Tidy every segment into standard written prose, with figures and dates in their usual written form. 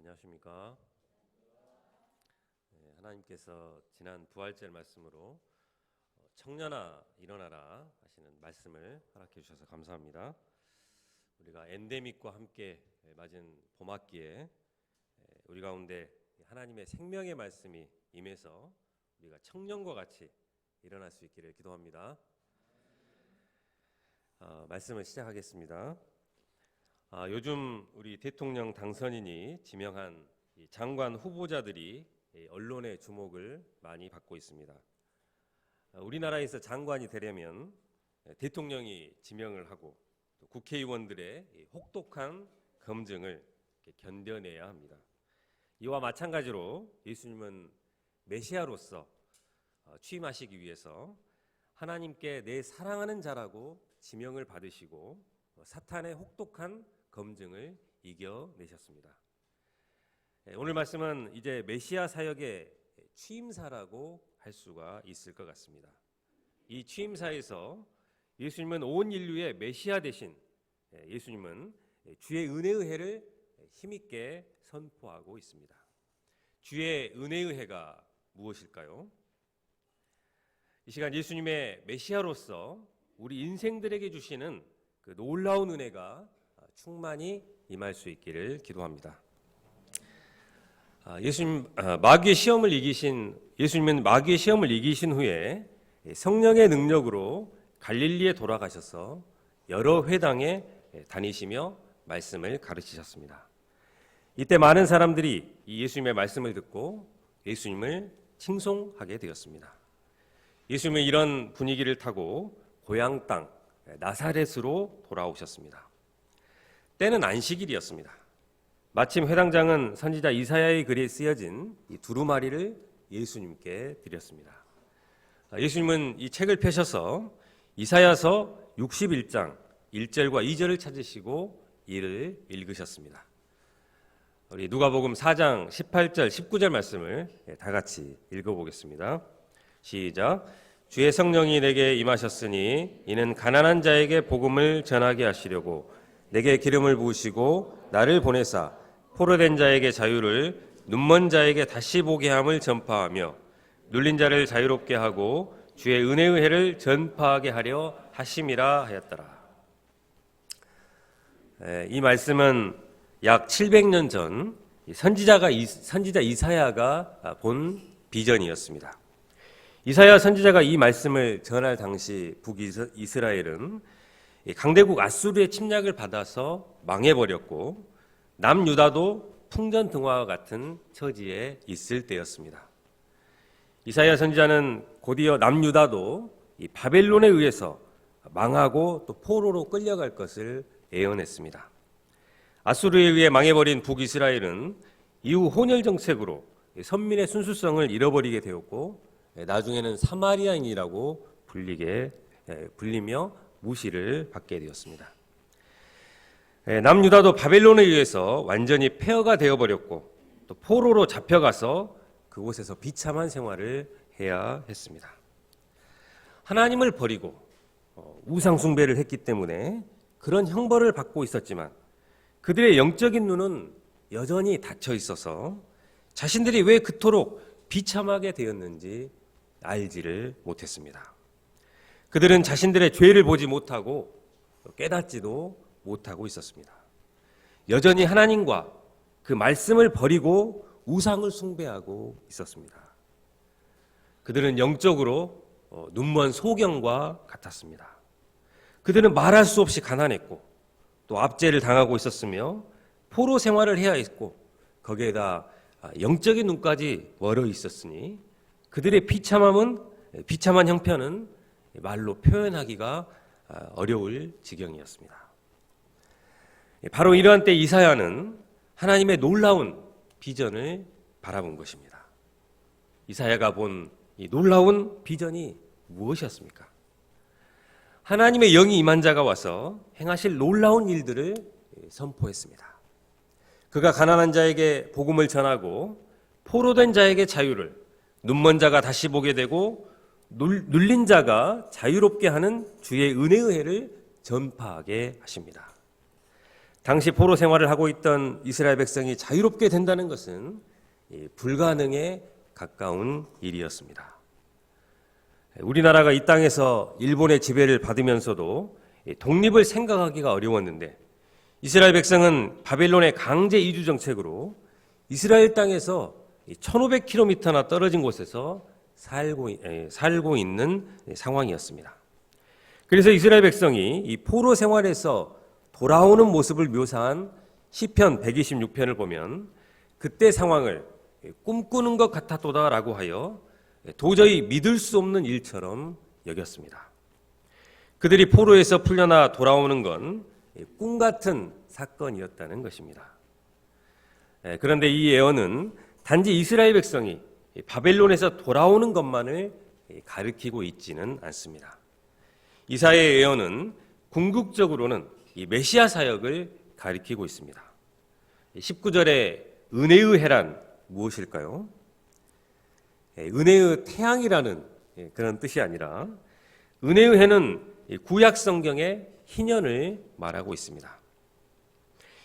안녕하십니까. 하나님께서 지난 부활절 말씀으로 청년아 일어나라 하시는 말씀을 허락해 주셔서 감사합니다. 우리가 엔데믹과 함께 맞은 봄학기에 우리 가운데 하나님의 생명의 말씀이 임해서 우리가 청년과 같이 일어날 수 있기를 기도합니다. 말씀을 시작하겠습니다. 요즘 우리 대통령 당선인이 지명한 장관 후보자들이 언론의 주목을 많이 받고 있습니다. 우리나라에서 장관이 되려면 대통령이 지명을 하고 또 국회의원들의 혹독한 검증을 견뎌내야 합니다. 이와 마찬가지로 예수님은 메시아로서 취임하시기 위해서 하나님께 내 사랑하는 자라고 지명을 받으시고 사탄의 혹독한 검증을 이겨내셨습니다. 오늘 말씀은 이제 메시아 사역의 취임사라고 할 수가 있을 것 같습니다. 이 취임사에서 예수님은 온 인류의 메시아 대신 예수님은 주의 은혜의 해를 힘있게 선포하고 있습니다. 주의 은혜의 해가 무엇일까요? 이 시간 예수님의 메시아로서 우리 인생들에게 주시는 그 놀라운 은혜가 충만히 임할 수 있기를 기도합니다. 예수님은 마귀의 시험을 이기신 후에 성령의 능력으로 갈릴리에 돌아가셔서 여러 회당에 다니시며 말씀을 가르치셨습니다. 이때 많은 사람들이 이 예수님의 말씀을 듣고 예수님을 칭송하게 되었습니다. 예수님은 이런 분위기를 타고 고향 땅 나사렛으로 돌아오셨습니다. 때는 안식일이었습니다. 마침 회당장은 선지자 이사야의 글에 쓰여진 이 두루마리를 예수님께 드렸습니다. 예수님은 이 책을 펴셔서 이사야서 61장 1절과 2절을 찾으시고 이를 읽으셨습니다. 우리 누가복음 4장 18절 19절 말씀을 다 같이 읽어보겠습니다. 시작. 주의 성령이 내게 임하셨으니 이는 가난한 자에게 복음을 전하게 하시려고 내게 기름을 부으시고 나를 보내사 포로된 자에게 자유를 눈먼 자에게 다시 보게 함을 전파하며 눌린 자를 자유롭게 하고 주의 은혜의 해를 전파하게 하려 하심이라 하였더라. 이 말씀은 약 700년 전 선지자 이사야가 본 비전이었습니다. 이사야 선지자가 이 말씀을 전할 당시 북이스라엘은 강대국 아수르의 침략을 받아서 망해버렸고 남유다도 풍전등화와 같은 처지에 있을 때였습니다. 이사야 선지자는 곧이어 남유다도 이 바벨론에 의해서 망하고 또 포로로 끌려갈 것을 예언했습니다. 아수르에 의해 망해버린 북이스라엘은 이후 혼혈 정책으로 선민의 순수성을 잃어버리게 되었고 나중에는 사마리아인이라고 불리며 무시를 받게 되었습니다. 남유다도 바벨론에 의해서 완전히 폐허가 되어버렸고 또 포로로 잡혀가서 그곳에서 비참한 생활을 해야 했습니다. 하나님을 버리고 우상 숭배를 했기 때문에 그런 형벌을 받고 있었지만 그들의 영적인 눈은 여전히 닫혀 있어서 자신들이 왜 그토록 비참하게 되었는지 알지를 못했습니다. 그들은 자신들의 죄를 보지 못하고 깨닫지도 못하고 있었습니다. 여전히 하나님과 그 말씀을 버리고 우상을 숭배하고 있었습니다. 그들은 영적으로 눈먼 소경과 같았습니다. 그들은 말할 수 없이 가난했고 또 압제를 당하고 있었으며 포로 생활을 해야 했고 거기에다 영적인 눈까지 멀어 있었으니 그들의 비참한 형편은 말로 표현하기가 어려울 지경이었습니다. 바로 이러한 때 이사야는 하나님의 놀라운 비전을 바라본 것입니다. 이사야가 본 이 놀라운 비전이 무엇이었습니까? 하나님의 영이 임한 자가 와서 행하실 놀라운 일들을 선포했습니다. 그가 가난한 자에게 복음을 전하고 포로된 자에게 자유를, 눈먼 자가 다시 보게 되고 눌린 자가 자유롭게 하는 주의 은혜의 해를 전파하게 하십니다. 당시 포로 생활을 하고 있던 이스라엘 백성이 자유롭게 된다는 것은 불가능에 가까운 일이었습니다. 우리나라가 이 땅에서 일본의 지배를 받으면서도 독립을 생각하기가 어려웠는데 이스라엘 백성은 바벨론의 강제 이주 정책으로 이스라엘 땅에서 1500km나 떨어진 곳에서 살고 있는 상황이었습니다. 그래서 이스라엘 백성이 이 포로 생활에서 돌아오는 모습을 묘사한 시편 126편을 보면 그때 상황을 꿈꾸는 것 같았도다라고 하여 도저히 믿을 수 없는 일처럼 여겼습니다. 그들이 포로에서 풀려나 돌아오는 건 꿈 같은 사건이었다는 것입니다. 그런데 이 예언은 단지 이스라엘 백성이 바벨론에서 돌아오는 것만을 가리키고 있지는 않습니다. 이사야의 예언은 궁극적으로는 이 메시아 사역을 가리키고 있습니다. 19절에 은혜의 해란 무엇일까요? 은혜의 태양이라는 그런 뜻이 아니라 은혜의 해는 구약 성경의 희년을 말하고 있습니다.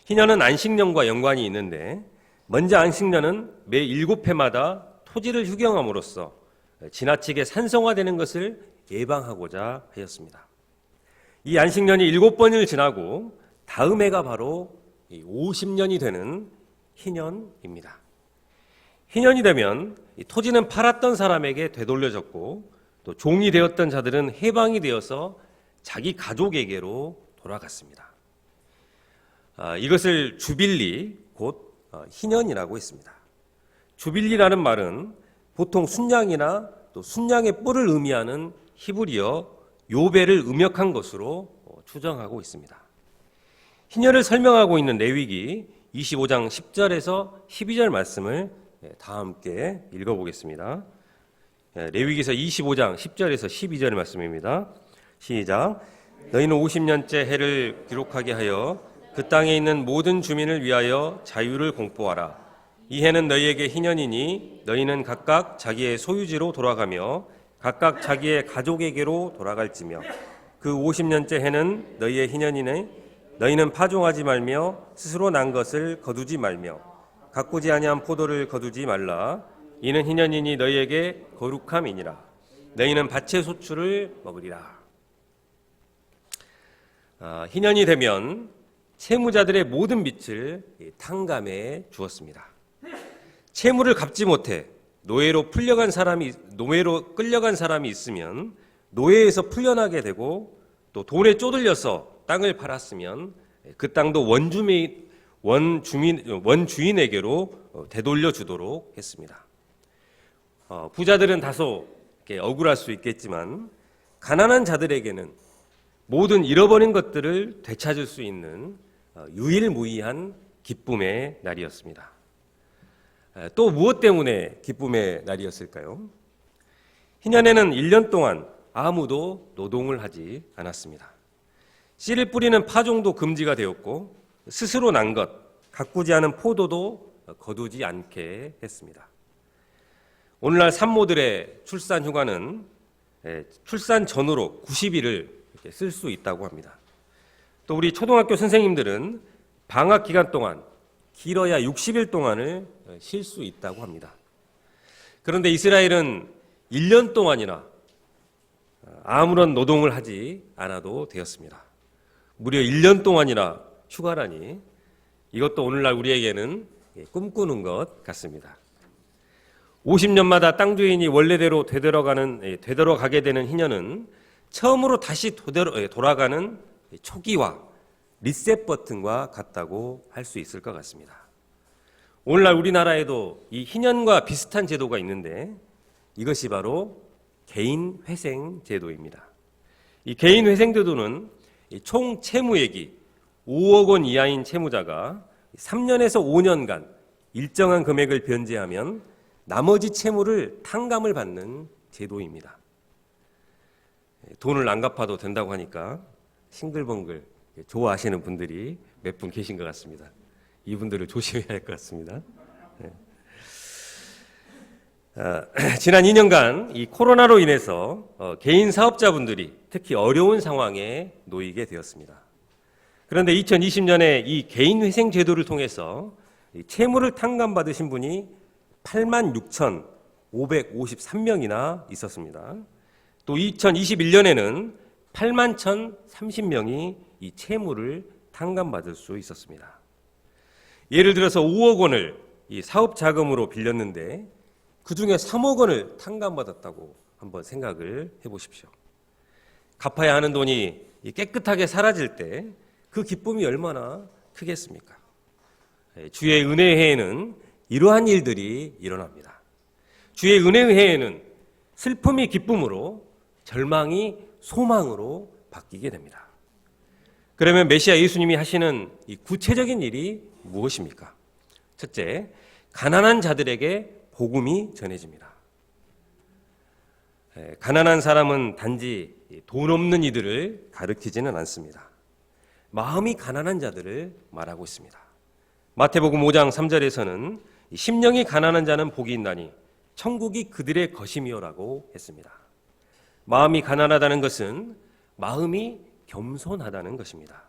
희년은 안식년과 연관이 있는데 먼저 안식년은 매 7회마다 토지를 휴경함으로써 지나치게 산성화되는 것을 예방하고자 하였습니다. 이 안식년이 7번을 지나고 다음 해가 바로 50년이 되는 희년입니다. 희년이 되면 토지는 팔았던 사람에게 되돌려졌고 또 종이 되었던 자들은 해방이 되어서 자기 가족에게로 돌아갔습니다. 이것을 주빌리 곧 희년이라고 했습니다. 주빌리라는 말은 보통 순양이나 또 순양의 뿔을 의미하는 히브리어 요벨을 음역한 것으로 추정하고 있습니다. 희년을 설명하고 있는 레위기 25장 10절에서 12절 말씀을 다 함께 읽어보겠습니다. 레위기서 25장 10절에서 12절 말씀입니다. 시작. 너희는 50년째 해를 기록하게 하여 그 땅에 있는 모든 주민을 위하여 자유를 공포하라. 이 해는 너희에게 희년이니 너희는 각각 자기의 소유지로 돌아가며 각각 자기의 가족에게로 돌아갈지며 그 50년째 해는 너희의 희년이니 너희는 파종하지 말며 스스로 난 것을 거두지 말며 가꾸지 아니한 포도를 거두지 말라. 이는 희년이니 너희에게 거룩함이니라. 너희는 밭의 소출을 먹으리라. 희년이 되면 채무자들의 모든 빚을 탕감해 주었습니다. 채무를 갚지 못해 노예로 끌려간 사람이 있으면 노예에서 풀려나게 되고 또 돈에 쪼들려서 땅을 팔았으면 그 땅도 원주인에게로 되돌려 주도록 했습니다. 부자들은 다소 억울할 수 있겠지만 가난한 자들에게는 모든 잃어버린 것들을 되찾을 수 있는 유일무이한 기쁨의 날이었습니다. 또 무엇 때문에 기쁨의 날이었을까요? 희년에는 1년 동안 아무도 노동을 하지 않았습니다. 씨를 뿌리는 파종도 금지가 되었고 스스로 난 것, 가꾸지 않은 포도도 거두지 않게 했습니다. 오늘날 산모들의 출산 휴가는 출산 전후로 90일을 쓸 수 있다고 합니다. 또 우리 초등학교 선생님들은 방학 기간 동안 길어야 60일 동안을 쉴 수 있다고 합니다. 그런데 이스라엘은 1년 동안이나 아무런 노동을 하지 않아도 되었습니다. 무려 1년 동안이나 휴가라니 이것도 오늘날 우리에게는 꿈꾸는 것 같습니다. 50년마다 땅 주인이 원래대로 되돌아가게 되는 희년은 처음으로 다시 돌아가는 초기화, 리셋 버튼과 같다고 할 수 있을 것 같습니다. 오늘날 우리나라에도 이 희년과 비슷한 제도가 있는데 이것이 바로 개인 회생 제도입니다. 이 개인 회생 제도는 총 채무액이 5억 원 이하인 채무자가 3년에서 5년간 일정한 금액을 변제하면 나머지 채무를 탕감을 받는 제도입니다. 돈을 안 갚아도 된다고 하니까 싱글벙글 좋아하시는 분들이 몇 분 계신 것 같습니다. 이분들을 조심해야 할 것 같습니다. 지난 2년간 이 코로나로 인해서 개인 사업자분들이 특히 어려운 상황에 놓이게 되었습니다. 그런데 2020년에 이 개인회생 제도를 통해서 채무를 탕감받으신 분이 86,553명이나 있었습니다. 또 2021년에는 81,030명이 이 채무를 탕감받을 수 있었습니다. 예를 들어서 5억 원을 이 사업 자금으로 빌렸는데 그중에 3억 원을 탕감받았다고 한번 생각을 해보십시오. 갚아야 하는 돈이 깨끗하게 사라질 때 그 기쁨이 얼마나 크겠습니까? 주의 은혜의 해에는 이러한 일들이 일어납니다. 주의 은혜의 해에는 슬픔이 기쁨으로, 절망이 소망으로 바뀌게 됩니다. 그러면 메시아 예수님이 하시는 이 구체적인 일이 무엇입니까? 첫째, 가난한 자들에게 복음이 전해집니다. 가난한 사람은 단지 돈 없는 이들을 가리키지는 않습니다. 마음이 가난한 자들을 말하고 있습니다. 마태복음 5장 3절에서는 심령이 가난한 자는 복이 있나니 천국이 그들의 것이며라고 했습니다. 마음이 가난하다는 것은 마음이 겸손하다는 것입니다.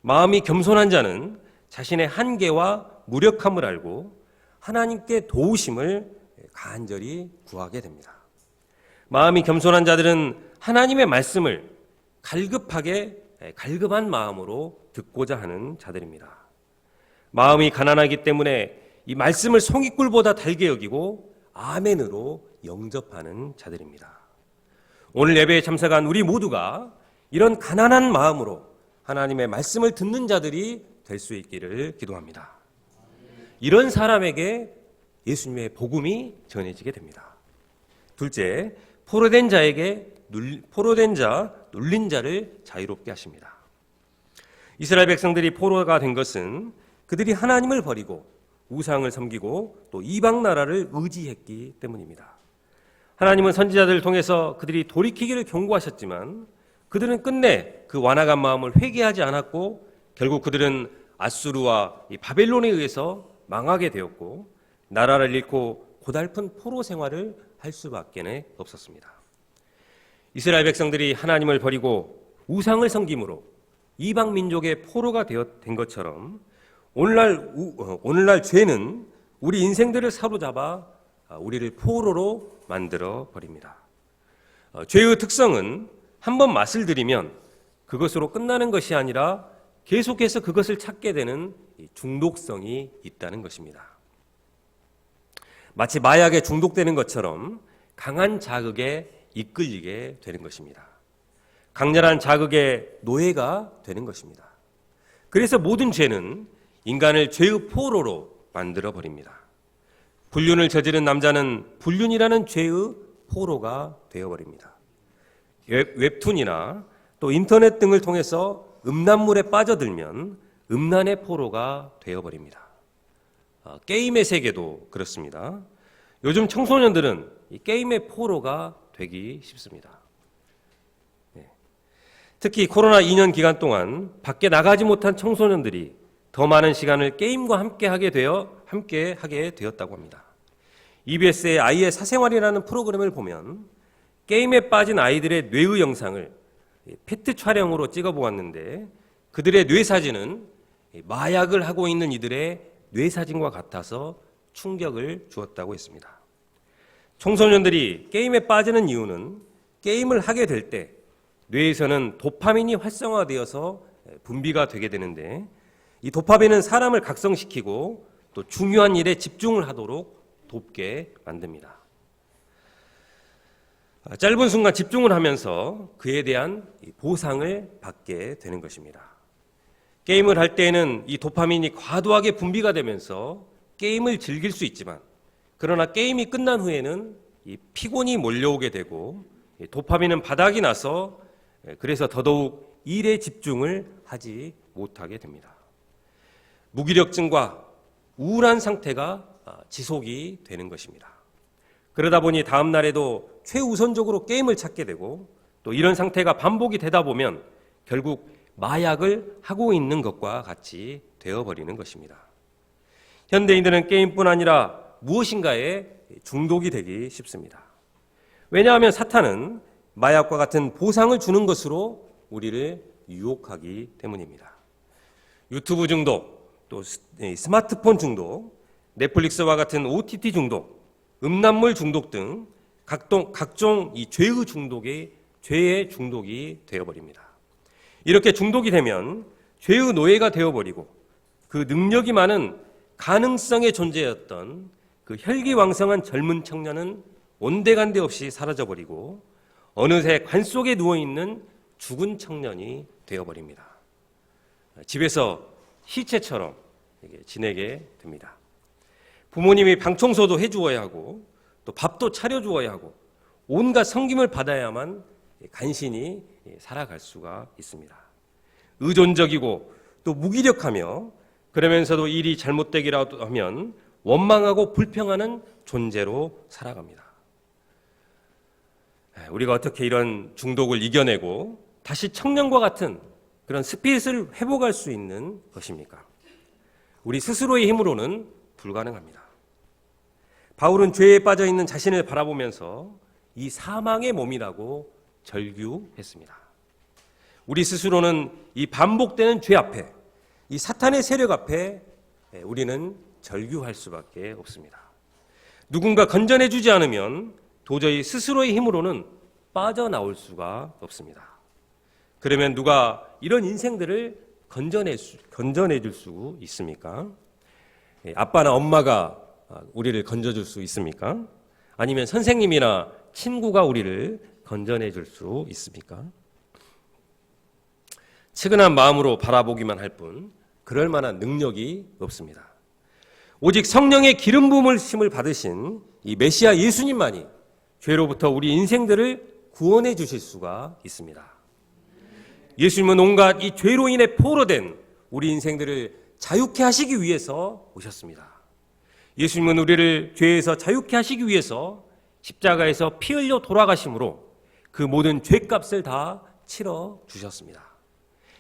마음이 겸손한 자는 자신의 한계와 무력함을 알고 하나님께 도우심을 간절히 구하게 됩니다. 마음이 겸손한 자들은 하나님의 말씀을 갈급한 마음으로 듣고자 하는 자들입니다. 마음이 가난하기 때문에 이 말씀을 송이꿀보다 달게 여기고 아멘으로 영접하는 자들입니다. 오늘 예배에 참석한 우리 모두가 이런 가난한 마음으로 하나님의 말씀을 듣는 자들이 될 수 있기를 기도합니다. 이런 사람에게 예수님의 복음이 전해지게 됩니다. 둘째, 포로된 자, 눌린 자를 자유롭게 하십니다. 이스라엘 백성들이 포로가 된 것은 그들이 하나님을 버리고 우상을 섬기고 또 이방 나라를 의지했기 때문입니다. 하나님은 선지자들을 통해서 그들이 돌이키기를 경고하셨지만 그들은 끝내 그 완악한 마음을 회개하지 않았고 결국 그들은 아수르와 바벨론에 의해서 망하게 되었고 나라를 잃고 고달픈 포로 생활을 할 수밖에 없었습니다. 이스라엘 백성들이 하나님을 버리고 우상을 섬김으로 이방 민족의 포로가 된 것처럼 오늘날 죄는 우리 인생들을 사로잡아 우리를 포로로 만들어 버립니다. 죄의 특성은 한번 맛을 들이면 그것으로 끝나는 것이 아니라 계속해서 그것을 찾게 되는 중독성이 있다는 것입니다. 마치 마약에 중독되는 것처럼 강한 자극에 이끌리게 되는 것입니다. 강렬한 자극의 노예가 되는 것입니다. 그래서 모든 죄는 인간을 죄의 포로로 만들어 버립니다. 불륜을 저지른 남자는 불륜이라는 죄의 포로가 되어버립니다. 웹툰이나 또 인터넷 등을 통해서 음란물에 빠져들면 음란의 포로가 되어버립니다. 게임의 세계도 그렇습니다. 요즘 청소년들은 이 게임의 포로가 되기 쉽습니다. 특히 코로나 2년 기간 동안 밖에 나가지 못한 청소년들이 더 많은 시간을 게임과 함께 하게 되었다고 합니다. EBS의 아이의 사생활이라는 프로그램을 보면 게임에 빠진 아이들의 뇌의 영상을 페트 촬영으로 찍어보았는데 그들의 뇌사진은 마약을 하고 있는 이들의 뇌사진과 같아서 충격을 주었다고 했습니다. 청소년들이 게임에 빠지는 이유는 게임을 하게 될 때 뇌에서는 도파민이 활성화되어서 분비가 되게 되는데 이 도파민은 사람을 각성시키고 또 중요한 일에 집중을 하도록 돕게 만듭니다. 짧은 순간 집중을 하면서 그에 대한 보상을 받게 되는 것입니다. 게임을 할 때에는 이 도파민이 과도하게 분비가 되면서 게임을 즐길 수 있지만 그러나 게임이 끝난 후에는 이 피곤이 몰려오게 되고 도파민은 바닥이 나서 그래서 더더욱 일에 집중을 하지 못하게 됩니다. 무기력증과 우울한 상태가 지속이 되는 것입니다. 그러다 보니 다음 날에도 최우선적으로 게임을 찾게 되고 또 이런 상태가 반복이 되다 보면 결국 마약을 하고 있는 것과 같이 되어버리는 것입니다. 현대인들은 게임뿐 아니라 무엇인가에 중독이 되기 쉽습니다. 왜냐하면 사탄은 마약과 같은 보상을 주는 것으로 우리를 유혹하기 때문입니다. 유튜브 중독, 또 스마트폰 중독, 넷플릭스와 같은 OTT 중독, 음란물 중독 등 각종 이 죄의 중독이 되어버립니다. 이렇게 중독이 되면 죄의 노예가 되어버리고 그 능력이 많은 가능성의 존재였던 그 혈기왕성한 젊은 청년은 온데간데 없이 사라져버리고 어느새 관 속에 누워있는 죽은 청년이 되어버립니다. 집에서 시체처럼 지내게 됩니다. 부모님이 방 청소도 해주어야 하고 또 밥도 차려주어야 하고 온갖 섬김을 받아야만 간신히 살아갈 수가 있습니다. 의존적이고 또 무기력하며 그러면서도 일이 잘못되기라도 하면 원망하고 불평하는 존재로 살아갑니다. 우리가 어떻게 이런 중독을 이겨내고 다시 청년과 같은 그런 스피릿을 회복할 수 있는 것입니까? 우리 스스로의 힘으로는 불가능합니다. 바울은 죄에 빠져 있는 자신을 바라보면서 이 사망의 몸이라고 절규했습니다. 우리 스스로는 이 반복되는 죄 앞에, 이 사탄의 세력 앞에 우리는 절규할 수밖에 없습니다. 누군가 건전해 주지 않으면 도저히 스스로의 힘으로는 빠져나올 수가 없습니다. 그러면 누가 이런 인생들을 건전해 줄 수 있습니까? 아빠나 엄마가 우리를 건져줄 수 있습니까? 아니면 선생님이나 친구가 우리를 건전해 줄 수 있습니까? 측은한 마음으로 바라보기만 할 뿐 그럴 만한 능력이 없습니다. 오직 성령의 기름 부으심을 받으신 이 메시아 예수님만이 죄로부터 우리 인생들을 구원해 주실 수가 있습니다. 예수님은 온갖 이 죄로 인해 포로된 우리 인생들을 자유케 하시기 위해서 오셨습니다. 예수님은 우리를 죄에서 자유케 하시기 위해서 십자가에서 피 흘려 돌아가심으로 그 모든 죄값을 다 치러 주셨습니다.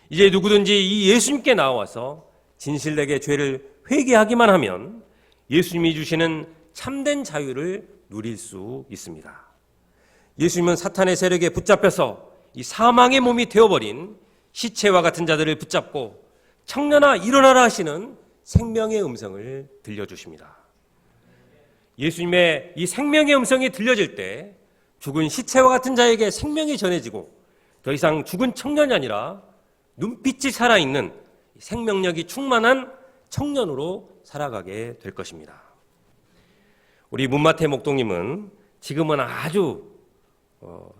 이제 누구든지 이 예수님께 나와서 진실되게 죄를 회개하기만 하면 예수님이 주시는 참된 자유를 누릴 수 있습니다. 예수님은 사탄의 세력에 붙잡혀서 이 사망의 몸이 되어버린 시체와 같은 자들을 붙잡고 청년아 일어나라 하시는 생명의 음성을 들려주십니다. 예수님의 이 생명의 음성이 들려질 때 죽은 시체와 같은 자에게 생명이 전해지고 더 이상 죽은 청년이 아니라 눈빛이 살아있는 생명력이 충만한 청년으로 살아가게 될 것입니다. 우리 문마태 목동님은 지금은 아주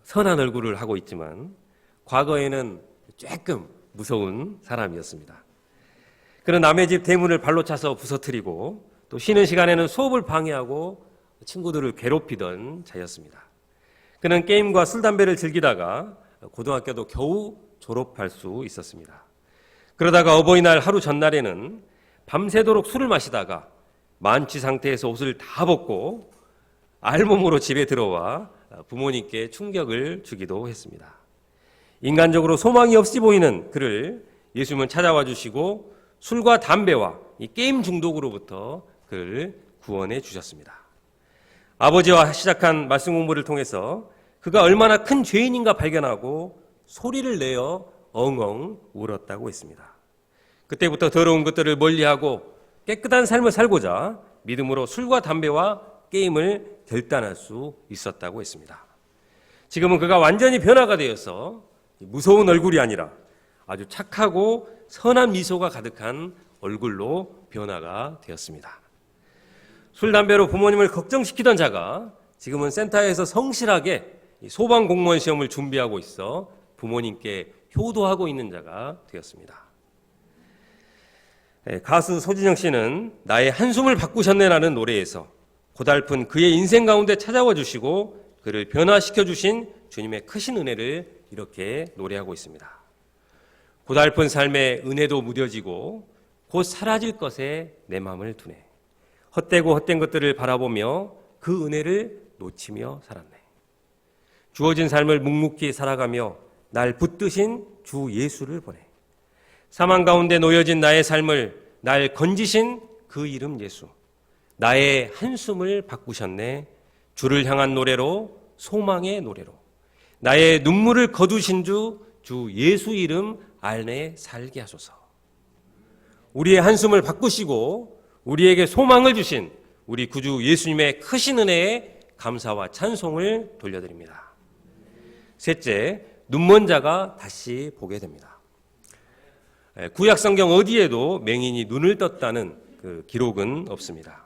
선한 얼굴을 하고 있지만 과거에는 조금 무서운 사람이었습니다. 그는 남의 집 대문을 발로 차서 부서뜨리고 또 쉬는 시간에는 수업을 방해하고 친구들을 괴롭히던 자였습니다. 그는 게임과 술, 담배를 즐기다가 고등학교도 겨우 졸업할 수 있었습니다. 그러다가 어버이날 하루 전날에는 밤새도록 술을 마시다가 만취 상태에서 옷을 다 벗고 알몸으로 집에 들어와 부모님께 충격을 주기도 했습니다. 인간적으로 소망이 없이 보이는 그를 예수님은 찾아와 주시고 술과 담배와 이 게임 중독으로부터 그를 구원해 주셨습니다. 아버지와 시작한 말씀 공부를 통해서 그가 얼마나 큰 죄인인가 발견하고 소리를 내어 엉엉 울었다고 했습니다. 그때부터 더러운 것들을 멀리하고 깨끗한 삶을 살고자 믿음으로 술과 담배와 게임을 결단할 수 있었다고 했습니다. 지금은 그가 완전히 변화가 되어서 무서운 얼굴이 아니라 아주 착하고 선한 미소가 가득한 얼굴로 변화가 되었습니다. 술, 담배로 부모님을 걱정시키던 자가 지금은 센터에서 성실하게 소방공무원 시험을 준비하고 있어 부모님께 효도하고 있는 자가 되었습니다. 가수 소진영 씨는 나의 한숨을 바꾸셨네라는 노래에서 고달픈 그의 인생 가운데 찾아와 주시고 그를 변화시켜 주신 주님의 크신 은혜를 이렇게 노래하고 있습니다. 고달픈 삶에 은혜도 무뎌지고 곧 사라질 것에 내 마음을 두네. 헛되고 헛된 것들을 바라보며 그 은혜를 놓치며 살았네. 주어진 삶을 묵묵히 살아가며 날 붙드신 주 예수를 보내. 사망 가운데 놓여진 나의 삶을 날 건지신 그 이름 예수. 나의 한숨을 바꾸셨네. 주를 향한 노래로, 소망의 노래로. 나의 눈물을 거두신 주 예수 이름 알내 살게 하소서. 우리의 한숨을 바꾸시고 우리에게 소망을 주신 우리 구주 예수님의 크신 은혜에 감사와 찬송을 돌려드립니다. 셋째, 눈먼 자가 다시 보게 됩니다. 구약 성경 어디에도 맹인이 눈을 떴다는 그 기록은 없습니다.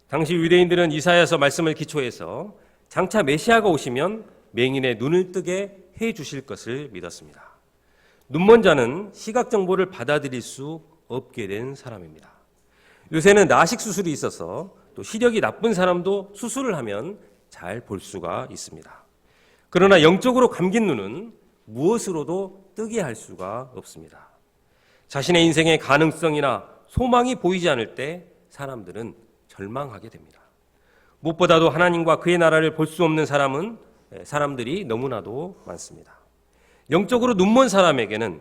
당시 유대인들은 이사야서 말씀을 기초해서 장차 메시아가 오시면 맹인의 눈을 뜨게 해 주실 것을 믿었습니다. 눈먼 자는 시각 정보를 받아들일 수 없게 된 사람입니다. 요새는 라식 수술이 있어서 또 시력이 나쁜 사람도 수술을 하면 잘 볼 수가 있습니다. 그러나 영적으로 감긴 눈은 무엇으로도 뜨게 할 수가 없습니다. 자신의 인생의 가능성이나 소망이 보이지 않을 때 사람들은 절망하게 됩니다. 무엇보다도 하나님과 그의 나라를 볼 수 없는 사람들이 너무나도 많습니다. 영적으로 눈먼 사람에게는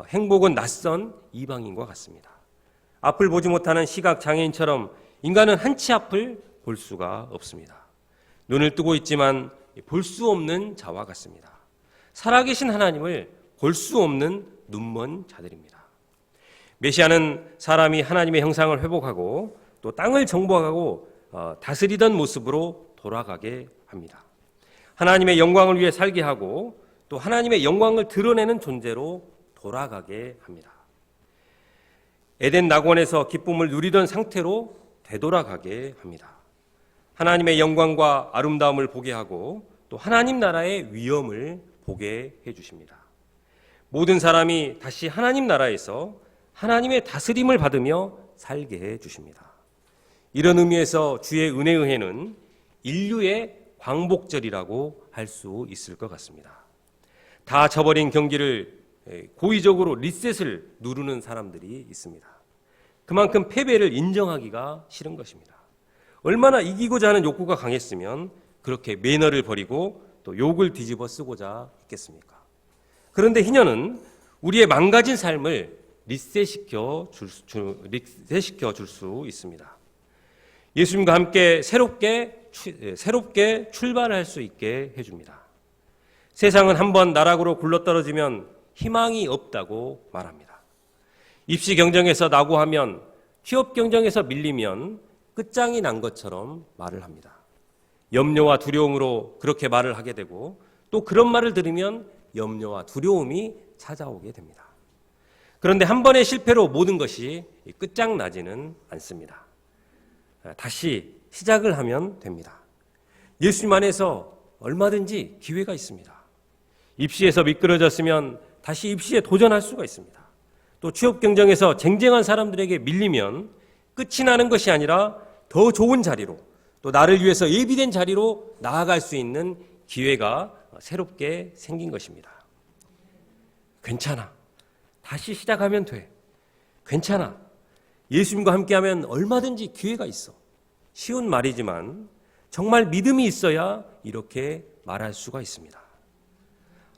행복은 낯선 이방인과 같습니다. 앞을 보지 못하는 시각 장애인처럼 인간은 한치 앞을 볼 수가 없습니다. 눈을 뜨고 있지만 볼 수 없는 자와 같습니다. 살아계신 하나님을 볼 수 없는 눈먼 자들입니다. 메시아는 사람이 하나님의 형상을 회복하고 또 땅을 정복하고 다스리던 모습으로 돌아가게 합니다. 하나님의 영광을 위해 살게 하고 또 하나님의 영광을 드러내는 존재로 돌아가게 합니다. 에덴 낙원에서 기쁨을 누리던 상태로 되돌아가게 합니다. 하나님의 영광과 아름다움을 보게 하고 또 하나님 나라의 위엄을 보게 해주십니다. 모든 사람이 다시 하나님 나라에서 하나님의 다스림을 받으며 살게 해주십니다. 이런 의미에서 주의 은혜의 은혜는 인류의 광복절이라고 할 수 있을 것 같습니다. 다 저버린 경기를 고의적으로 리셋을 누르는 사람들이 있습니다. 그만큼 패배를 인정하기가 싫은 것입니다. 얼마나 이기고자 하는 욕구가 강했으면 그렇게 매너를 버리고 또 욕을 뒤집어 쓰고자 했겠습니까? 그런데 희년은 우리의 망가진 삶을 리셋시켜 줄 수 있습니다. 예수님과 함께 새롭게 출발할 수 있게 해줍니다. 세상은 한번 나락으로 굴러떨어지면 희망이 없다고 말합니다. 입시 경쟁에서 낙오하면, 취업 경쟁에서 밀리면 끝장이 난 것처럼 말을 합니다. 염려와 두려움으로 그렇게 말을 하게 되고 또 그런 말을 들으면 염려와 두려움이 찾아오게 됩니다. 그런데 한 번의 실패로 모든 것이 끝장나지는 않습니다. 다시 시작을 하면 됩니다. 예수님 안에서 얼마든지 기회가 있습니다. 입시에서 미끄러졌으면 다시 입시에 도전할 수가 있습니다. 또 취업 경쟁에서 쟁쟁한 사람들에게 밀리면 끝이 나는 것이 아니라 더 좋은 자리로 또 나를 위해서 예비된 자리로 나아갈 수 있는 기회가 새롭게 생긴 것입니다. 괜찮아. 다시 시작하면 돼. 괜찮아. 예수님과 함께하면 얼마든지 기회가 있어. 쉬운 말이지만 정말 믿음이 있어야 이렇게 말할 수가 있습니다.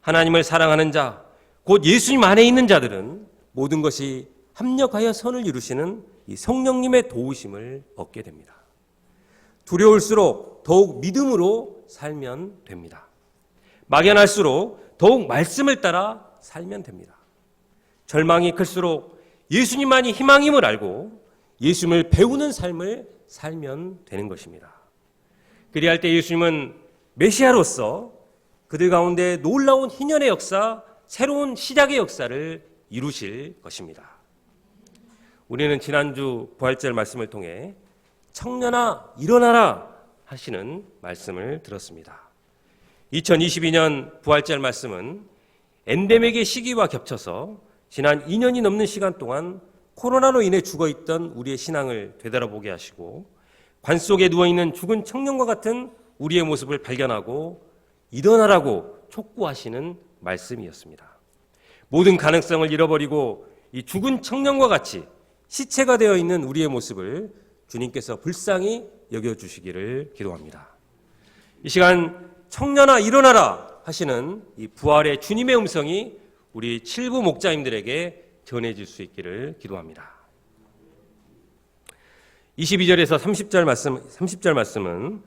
하나님을 사랑하는 자, 곧 예수님 안에 있는 자들은 모든 것이 합력하여 선을 이루시는 이 성령님의 도우심을 얻게 됩니다. 두려울수록 더욱 믿음으로 살면 됩니다. 막연할수록 더욱 말씀을 따라 살면 됩니다. 절망이 클수록 예수님만이 희망임을 알고 예수님을 배우는 삶을 살면 되는 것입니다. 그리할 때 예수님은 메시아로서 그들 가운데 놀라운 희년의 역사, 새로운 시작의 역사를 이루실 것입니다. 우리는 지난주 부활절 말씀을 통해 청년아 일어나라 하시는 말씀을 들었습니다. 2022년 부활절 말씀은 엔데믹의 시기와 겹쳐서 지난 2년이 넘는 시간 동안 코로나로 인해 죽어있던 우리의 신앙을 되돌아보게 하시고 관 속에 누워있는 죽은 청년과 같은 우리의 모습을 발견하고 일어나라고 촉구하시는 말씀이었습니다. 모든 가능성을 잃어버리고 이 죽은 청년과 같이 시체가 되어 있는 우리의 모습을 주님께서 불쌍히 여겨주시기를 기도합니다. 이 시간 청년아 일어나라 하시는 이 부활의 주님의 음성이 우리 7부 목자님들에게 전해질 수 있기를 기도합니다. 22절에서 30절 말씀은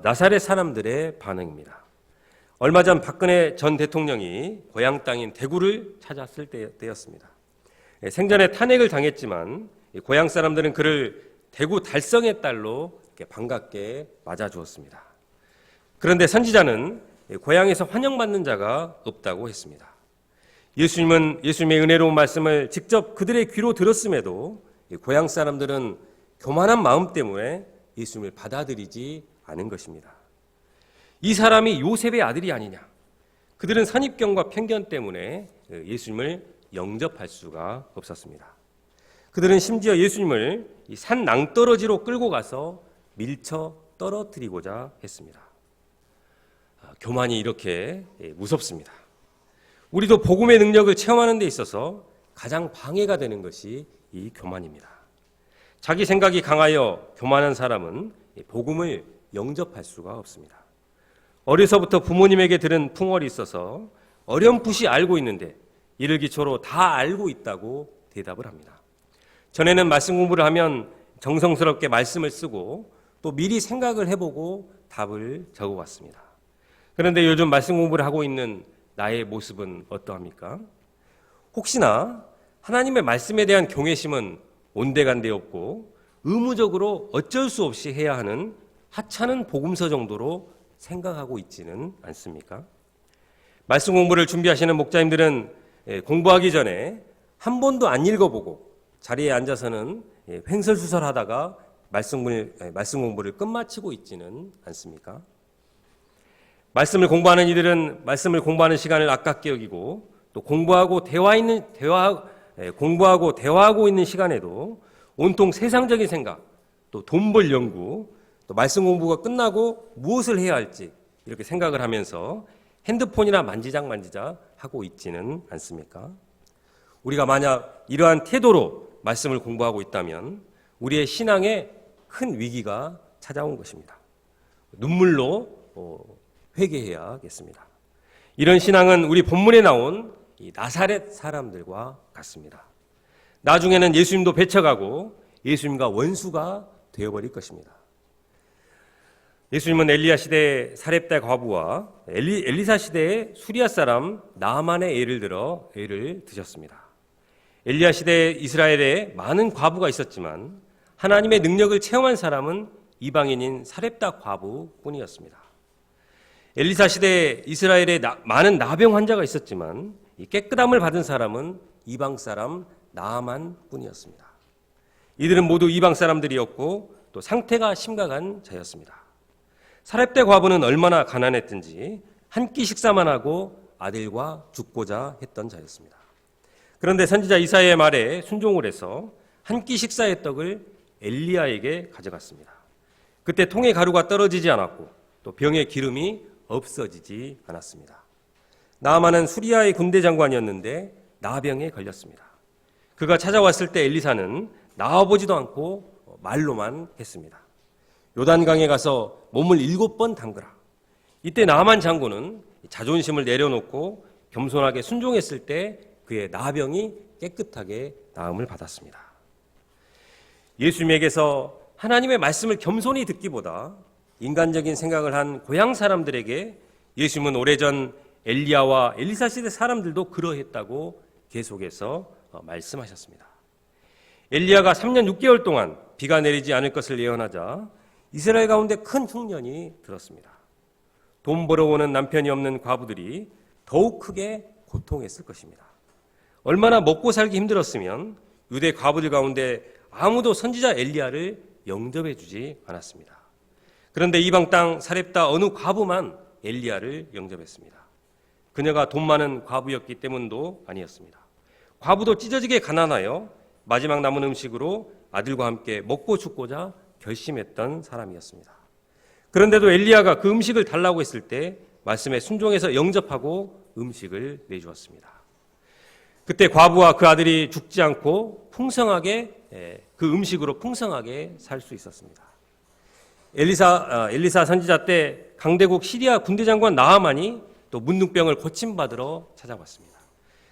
나사렛 사람들의 반응입니다. 얼마 전 박근혜 전 대통령이 고향 땅인 대구를 찾았을 때였습니다. 생전에 탄핵을 당했지만 고향 사람들은 그를 대구 달성의 딸로 반갑게 맞아주었습니다. 그런데 선지자는 고향에서 환영받는 자가 없다고 했습니다. 예수님의 은혜로운 말씀을 직접 그들의 귀로 들었음에도 고향 사람들은 교만한 마음 때문에 예수님을 받아들이지 않은 것입니다. 이 사람이 요셉의 아들이 아니냐? 그들은 선입견과 편견 때문에 예수님을 영접할 수가 없었습니다. 그들은 심지어 예수님을 산 낭떠러지로 끌고 가서 밀쳐 떨어뜨리고자 했습니다. 교만이 이렇게 무섭습니다. 우리도 복음의 능력을 체험하는 데 있어서 가장 방해가 되는 것이 이 교만입니다. 자기 생각이 강하여 교만한 사람은 복음을 영접할 수가 없습니다. 어려서부터 부모님에게 들은 풍월이 있어서 어렴풋이 알고 있는데 이를 기초로 다 알고 있다고 대답을 합니다. 전에는 말씀 공부를 하면 정성스럽게 말씀을 쓰고 또 미리 생각을 해보고 답을 적어왔습니다. 그런데 요즘 말씀 공부를 하고 있는 나의 모습은 어떠합니까? 혹시나 하나님의 말씀에 대한 경외심은 온데간데 없고 의무적으로 어쩔 수 없이 해야 하는 하찮은 복음서 정도로 생각하고 있지는 않습니까? 말씀 공부를 준비하시는 목자님들은 공부하기 전에 한 번도 안 읽어보고 자리에 앉아서는 횡설수설하다가 말씀 공부를 끝마치고 있지는 않습니까? 말씀을 공부하는 이들은 말씀을 공부하는 시간을 아깝게 여기고 또 공부하고 대화하고 있는 시간에도 온통 세상적인 생각, 또 돈 벌 연구, 또 말씀 공부가 끝나고 무엇을 해야 할지 이렇게 생각을 하면서 핸드폰이나 만지작 하고 있지는 않습니까? 우리가 만약 이러한 태도로 말씀을 공부하고 있다면 우리의 신앙에 큰 위기가 찾아온 것입니다. 눈물로 회개해야겠습니다. 이런 신앙은 우리 본문에 나온 이 나사렛 사람들과 같습니다. 나중에는 예수님도 배척하고 예수님과 원수가 되어버릴 것입니다. 예수님은 엘리야 시대의 사렙다 과부와 엘리사 시대의 수리아 사람 나아만의 예를 들어 예를 드셨습니다. 엘리야 시대에 이스라엘에 많은 과부가 있었지만 하나님의 능력을 체험한 사람은 이방인인 사렙다 과부뿐이었습니다. 엘리사 시대에 이스라엘에 많은 나병 환자가 있었지만 이 깨끗함을 받은 사람은 이방 사람 나아만뿐이었습니다. 이들은 모두 이방 사람들이었고 또 상태가 심각한 자였습니다. 사렙다 과부는 얼마나 가난했든지 한 끼 식사만 하고 아들과 죽고자 했던 자였습니다. 그런데 선지자 이사야의 말에 순종을 해서 한 끼 식사의 떡을 엘리야에게 가져갔습니다. 그때 통에 가루가 떨어지지 않았고 또 병에 기름이 없어지지 않았습니다. 나아만은 수리아의 군대 장관이었는데 나병에 걸렸습니다. 그가 찾아왔을 때 엘리사는 나와보지도 않고 말로만 했습니다. 요단강에 가서 몸을 7번 담그라. 이때 나아만 장군은 자존심을 내려놓고 겸손하게 순종했을 때 그의 나병이 깨끗하게 나음을 받았습니다. 예수님에게서 하나님의 말씀을 겸손히 듣기보다 인간적인 생각을 한 고향 사람들에게 예수님은 오래전 엘리야와 엘리사 시대 사람들도 그러했다고 계속해서 말씀하셨습니다. 엘리야가 3년 6개월 동안 비가 내리지 않을 것을 예언하자 이스라엘 가운데 큰 흉년이 들었습니다. 돈 벌어오는 남편이 없는 과부들이 더욱 크게 고통했을 것입니다. 얼마나 먹고 살기 힘들었으면 유대 과부들 가운데 아무도 선지자 엘리야를 영접해 주지 않았습니다. 그런데 이방 땅 사렙다 어느 과부만 엘리야를 영접했습니다. 그녀가 돈 많은 과부였기 때문도 아니었습니다. 과부도 찢어지게 가난하여 마지막 남은 음식으로 아들과 함께 먹고 죽고자 결심했던 사람이었습니다. 그런데도 엘리야가 그 음식을 달라고 했을 때 말씀에 순종해서 영접하고 음식을 내주었습니다. 그때 과부와 그 아들이 죽지 않고 풍성하게 그 음식으로 풍성하게 살 수 있었습니다. 엘리사 선지자 때 강대국 시리아 군대장관 나아만이 또 문둥병을 고침받으러 찾아왔습니다.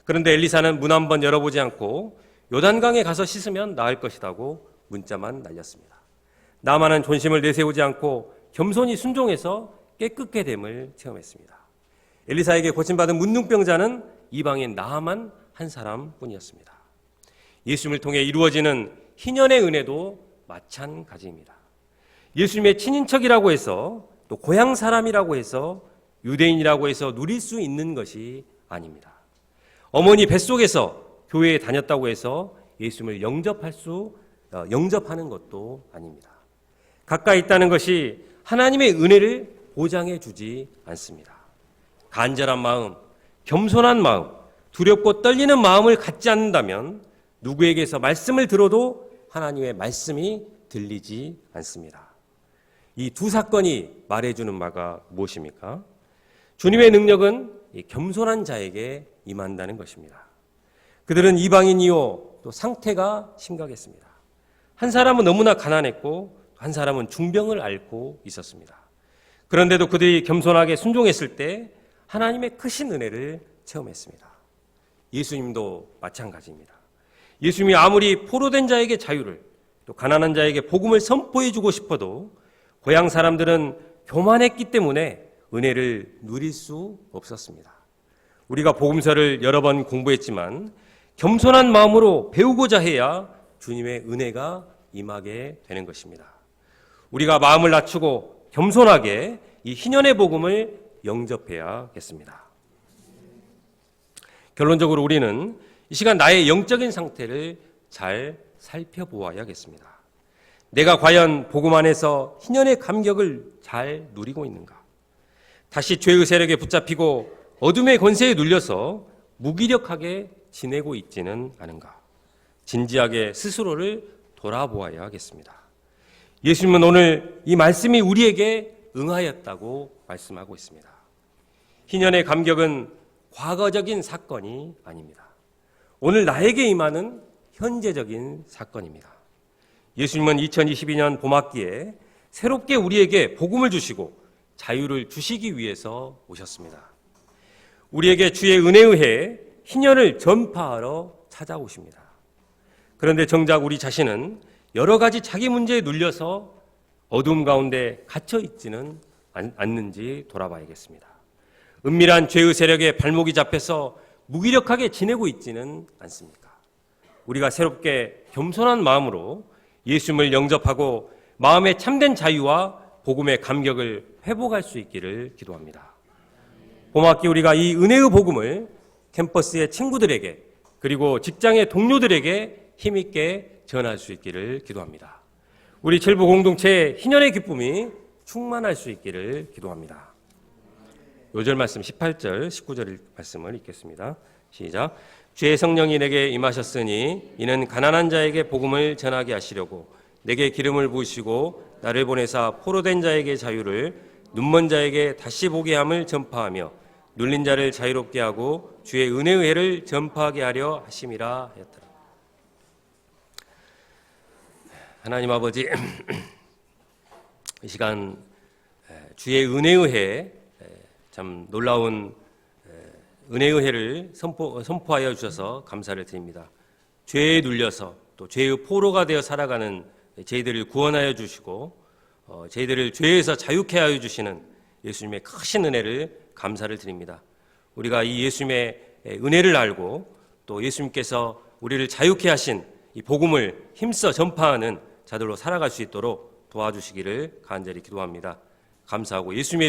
그런데 엘리사는 문 한번 열어보지 않고 요단강에 가서 씻으면 나을 것이라고 문자만 날렸습니다. 나아만은 존심을 내세우지 않고 겸손히 순종해서 깨끗게 됨을 체험했습니다. 엘리사에게 고침받은 문둥병자는 이방인 나아만 한 사람뿐이었습니다. 예수님을 통해 이루어지는 희년의 은혜도 마찬가지입니다. 예수님의 친인척이라고 해서 또 고향 사람이라고 해서 유대인이라고 해서 누릴 수 있는 것이 아닙니다. 어머니 뱃속에서 교회에 다녔다고 해서 예수님을 영접하는 것도 아닙니다. 가까이 있다는 것이 하나님의 은혜를 보장해 주지 않습니다. 간절한 마음, 겸손한 마음, 두렵고 떨리는 마음을 갖지 않는다면 누구에게서 말씀을 들어도 하나님의 말씀이 들리지 않습니다. 이 두 사건이 말해주는 바가 무엇입니까? 주님의 능력은 이 겸손한 자에게 임한다는 것입니다. 그들은 이방인이요 또 상태가 심각했습니다. 한 사람은 너무나 가난했고 한 사람은 중병을 앓고 있었습니다. 그런데도 그들이 겸손하게 순종했을 때 하나님의 크신 은혜를 체험했습니다. 예수님도 마찬가지입니다. 예수님이 아무리 포로된 자에게 자유를 또 가난한 자에게 복음을 선포해 주고 싶어도 고향 사람들은 교만했기 때문에 은혜를 누릴 수 없었습니다. 우리가 복음서를 여러 번 공부했지만 겸손한 마음으로 배우고자 해야 주님의 은혜가 임하게 되는 것입니다. 우리가 마음을 낮추고 겸손하게 이 희년의 복음을 영접해야겠습니다. 결론적으로 우리는 이 시간 나의 영적인 상태를 잘 살펴보아야겠습니다. 내가 과연 복음 안에서 희년의 감격을 잘 누리고 있는가? 다시 죄의 세력에 붙잡히고 어둠의 권세에 눌려서 무기력하게 지내고 있지는 않은가? 진지하게 스스로를 돌아보아야겠습니다. 예수님은 오늘 이 말씀이 우리에게 응하였다고 말씀하고 있습니다. 희년의 감격은 과거적인 사건이 아닙니다. 오늘 나에게 임하는 현재적인 사건입니다. 예수님은 2022년 봄학기에 새롭게 우리에게 복음을 주시고 자유를 주시기 위해서 오셨습니다. 우리에게 주의 은혜에 의해 희년을 전파하러 찾아오십니다. 그런데 정작 우리 자신은 여러 가지 자기 문제에 눌려서 어둠 가운데 갇혀 있지는 않는지 돌아봐야겠습니다. 은밀한 죄의 세력에 발목이 잡혀서 무기력하게 지내고 있지는 않습니까? 우리가 새롭게 겸손한 마음으로 예수님을 영접하고 마음의 참된 자유와 복음의 감격을 회복할 수 있기를 기도합니다. 봄학기 우리가 이 은혜의 복음을 캠퍼스의 친구들에게 그리고 직장의 동료들에게 힘있게 전할 수 있기를 기도합니다. 우리 칠부 공동체의 희년의 기쁨이 충만할 수 있기를 기도합니다. 요절 말씀 18절 19절 말씀을 읽겠습니다. 시작. 주의 성령이 내게 임하셨으니 이는 가난한 자에게 복음을 전하게 하시려고 내게 기름을 부으시고 나를 보내사 포로된 자에게 자유를 눈먼 자에게 다시 보게 함을 전파하며 눌린 자를 자유롭게 하고 주의 은혜의 해를 전파하게 하려 하심이라 하였더라. 하나님 아버지, 이 시간 주의 은혜의 해, 참 놀라운 은혜의 해를 선포하여 주셔서 감사를 드립니다. 죄에 눌려서 또 죄의 포로가 되어 살아가는 저희들을 구원하여 주시고 저희들을 죄에서 자유케 하여 주시는 예수님의 크신 은혜를 감사를 드립니다. 우리가 이 예수님의 은혜를 알고 또 예수님께서 우리를 자유케 하신 이 복음을 힘써 전파하는 자들로 살아갈 수 있도록 도와주시기를 간절히 기도합니다. 감사하고 예수님의